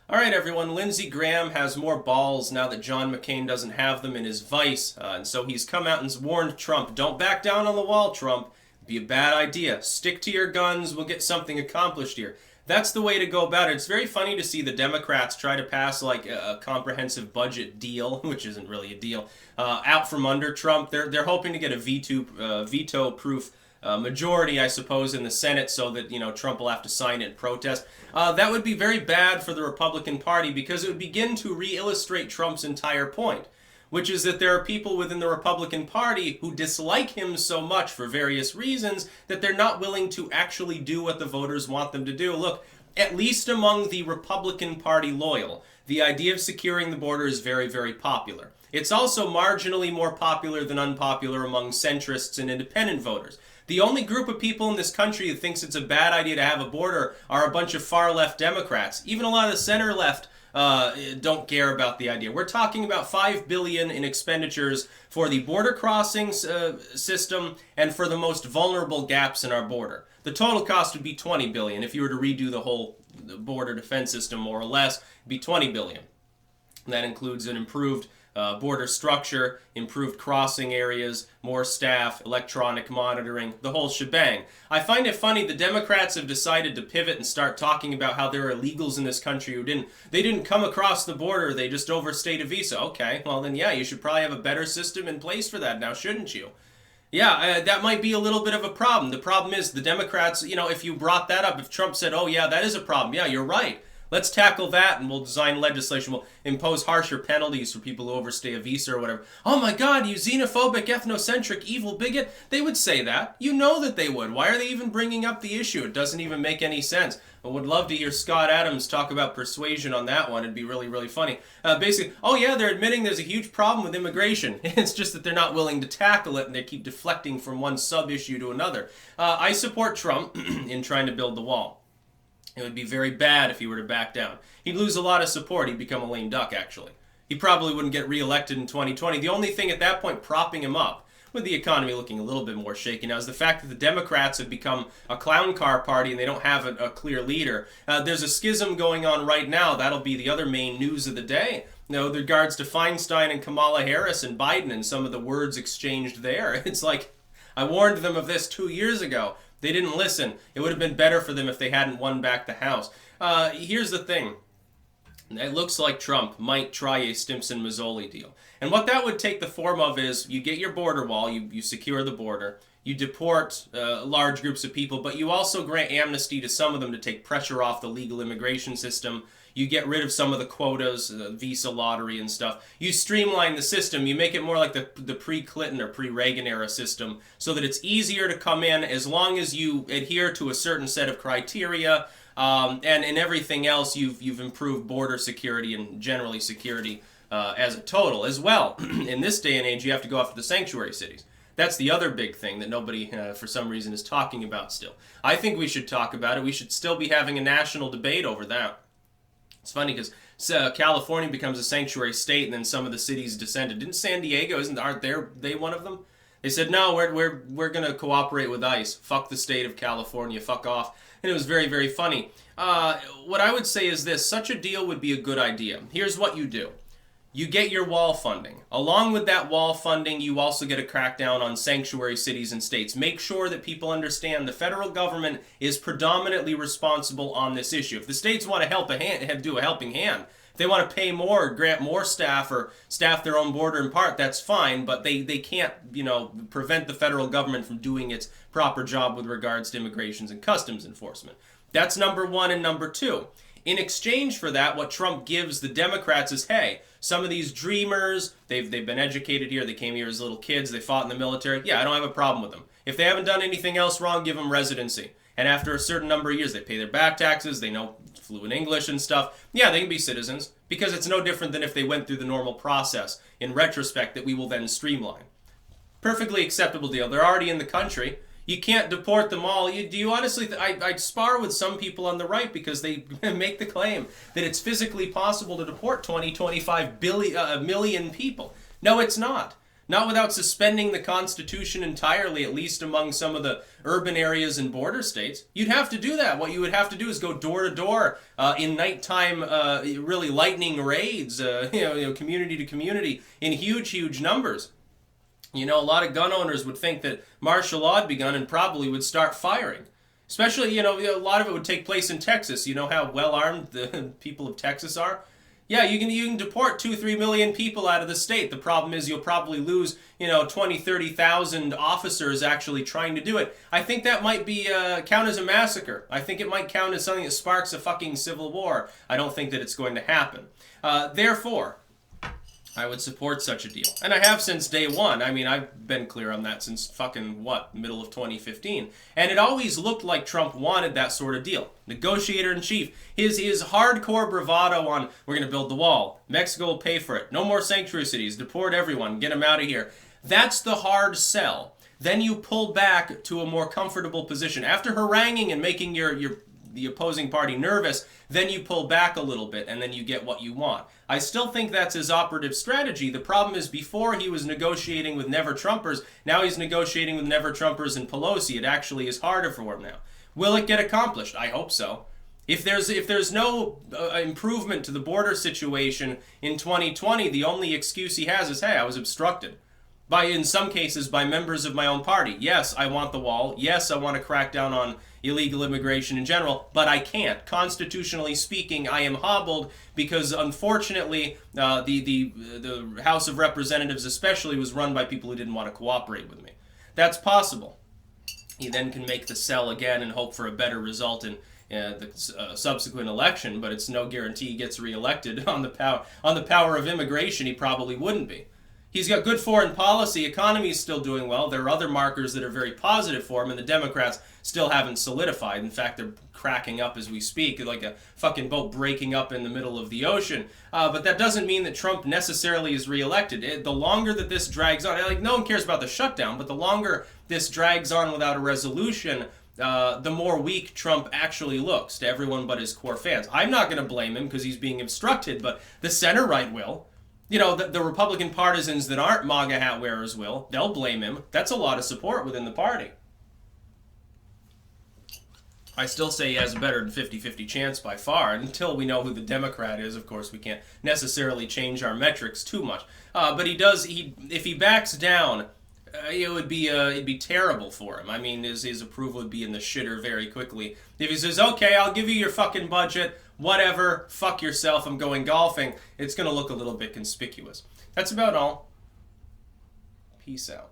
All right, everyone. Lindsey Graham has more balls now that John McCain doesn't have them in his vice. And so he's come out and warned Trump, don't back down on the wall, Trump. It'd be a bad idea. Stick to your guns. We'll get something accomplished here. That's the way to go about it. It's very funny to see the Democrats try to pass like a comprehensive budget deal, which isn't really a deal, out from under Trump. They're hoping to get a veto-proof majority, I suppose, in the Senate so that, Trump will have to sign it in protest. That would be very bad for the Republican Party because it would begin to re-illustrate Trump's entire point, which is that there are people within the Republican Party who dislike him so much for various reasons that they're not willing to actually do what the voters want them to do. Look, at least among the Republican Party loyal, the idea of securing the border is very, very popular. It's also marginally more popular than unpopular among centrists and independent voters. The only group of people in this country that thinks it's a bad idea to have a border are a bunch of far-left Democrats. Even a lot of the center-left don't care about the idea. We're talking about $5 billion in expenditures for the border crossings system and for the most vulnerable gaps in our border. The total cost would be $20 billion. If you were to redo the whole border defense system, more or less, it'd be $20 billion. And that includes an improved border structure, improved crossing areas, more staff, electronic monitoring, the whole shebang. I find it funny the Democrats have decided to pivot and start talking about how there are illegals in this country who didn't come across the border, they just overstayed a visa. Okay, well then yeah, you should probably have a better system in place for that now, shouldn't you? Yeah, that might be a little bit of a problem. The problem is the Democrats, if you brought that up, if Trump said, oh yeah, that is a problem, yeah, you're right. Let's tackle that and we'll design legislation. We'll impose harsher penalties for people who overstay a visa or whatever. Oh my God, you xenophobic, ethnocentric, evil bigot. They would say that. You know that they would. Why are they even bringing up the issue? It doesn't even make any sense. I would love to hear Scott Adams talk about persuasion on that one. It'd be really, really funny. Basically, oh yeah, they're admitting there's a huge problem with immigration. It's just that they're not willing to tackle it and they keep deflecting from one sub-issue to another. I support Trump in trying to build the wall. It would be very bad if he were to back down. He'd lose a lot of support. He'd become a lame duck, actually. He probably wouldn't get reelected in 2020. The only thing at that point propping him up, with the economy looking a little bit more shaky now, is the fact that the Democrats have become a clown car party and they don't have a clear leader. There's a schism going on right now. That'll be the other main news of the day. With regards to Feinstein and Kamala Harris and Biden and some of the words exchanged there. It's like, I warned them of this 2 years ago. They didn't listen. It would have been better for them if they hadn't won back the House. Here's the thing. It looks like Trump might try a Stimson-Mazzoli deal. And what that would take the form of is you get your border wall, you secure the border, you deport large groups of people, but you also grant amnesty to some of them to take pressure off the legal immigration system. You get rid of some of the quotas, visa lottery and stuff. You streamline the system. You make it more like the pre-Clinton or pre-Reagan era system so that it's easier to come in as long as you adhere to a certain set of criteria. And in everything else, you've improved border security and generally security as a total as well. In this day and age, you have to go after the sanctuary cities. That's the other big thing that nobody, for some reason, is talking about still. I think we should talk about it. We should still be having a national debate over that. It's funny because California becomes a sanctuary state, and then some of the cities descended. Didn't San Diego? Aren't they one of them? They said no, we're going to cooperate with ICE. Fuck the state of California. Fuck off. And it was very, very funny. What I would say is this: such a deal would be a good idea. Here's what you do. You get your wall funding. Along with that wall funding, you also get a crackdown on sanctuary cities and states. Make sure that people understand the federal government is predominantly responsible on this issue. If the states want to do a helping hand, if they want to pay more, grant more staff, or staff their own border in part, that's fine, but they can't, prevent the federal government from doing its proper job with regards to immigrations and customs enforcement. That's number one. And number two, in exchange for that, what Trump gives the Democrats is, hey, some of these dreamers, they've been educated here, they came here as little kids, they fought in the military. Yeah, I don't have a problem with them. If they haven't done anything else wrong, give them residency. And after a certain number of years, they pay their back taxes, they know fluent English and stuff. Yeah, they can be citizens, because it's no different than if they went through the normal process, in retrospect, that we will then streamline. Perfectly acceptable deal. They're already in the country. You can't deport them all. Do you honestly? I'd spar with some people on the right because they make the claim that it's physically possible to deport 25 million people. No, it's not. Not without suspending the Constitution entirely, at least among some of the urban areas and border states. You'd have to do that. What you would have to do is go door to door in nighttime, really lightning raids, community to community in huge, huge numbers. You know, a lot of gun owners would think that martial law had begun and probably would start firing. Especially, a lot of it would take place in Texas. You know how well armed the people of Texas are? Yeah, you can deport 2-3 million people out of the state. The problem is you'll probably lose, 20,000-30,000 officers actually trying to do it. I think that might be count as a massacre. I think it might count as something that sparks a fucking civil war. I don't think that it's going to happen. Therefore, I would support such a deal. And I have since day one. I mean, I've been clear on that since middle of 2015. And it always looked like Trump wanted that sort of deal. Negotiator-in-chief. His hardcore bravado on, we're going to build the wall. Mexico will pay for it. No more sanctuary cities. Deport everyone. Get them out of here. That's the hard sell. Then you pull back to a more comfortable position. After haranguing and making the opposing party nervous, then you pull back a little bit and then you get what you want. I still think that's his operative strategy. The problem is before he was negotiating with never-Trumpers, now he's negotiating with never-Trumpers and Pelosi. It actually is harder for him now. Will it get accomplished? I hope so. If there's no improvement to the border situation in 2020, the only excuse he has is, hey, I was obstructed. In some cases, by members of my own party. Yes, I want the wall. Yes, I want to crack down on illegal immigration in general, but I can't. Constitutionally speaking, I am hobbled because, unfortunately, the House of Representatives especially was run by people who didn't want to cooperate with me. That's possible. He then can make the sell again and hope for a better result in the subsequent election, but it's no guarantee he gets reelected on the power of immigration. He probably wouldn't be. He's got good foreign policy. Economy is still doing well. There are other markers that are very positive for him, and the Democrats still haven't solidified. In fact, they're cracking up as we speak, like a fucking boat breaking up in the middle of the ocean. But that doesn't mean that Trump necessarily is reelected. The longer that this drags on, no one cares about the shutdown, but the longer this drags on without a resolution, the more weak Trump actually looks to everyone but his core fans. I'm not going to blame him because he's being obstructed, but the center right will. The Republican partisans that aren't MAGA hat wearers will. They'll blame him. That's a lot of support within the party. I still say he has a better than 50-50 chance by far. Until we know who the Democrat is, of course, we can't necessarily change our metrics too much. But if he backs down, it'd be terrible for him. I mean, his approval would be in the shitter very quickly. If he says, okay, I'll give you your fucking budget, whatever, fuck yourself, I'm going golfing, it's going to look a little bit conspicuous. That's about all. Peace out.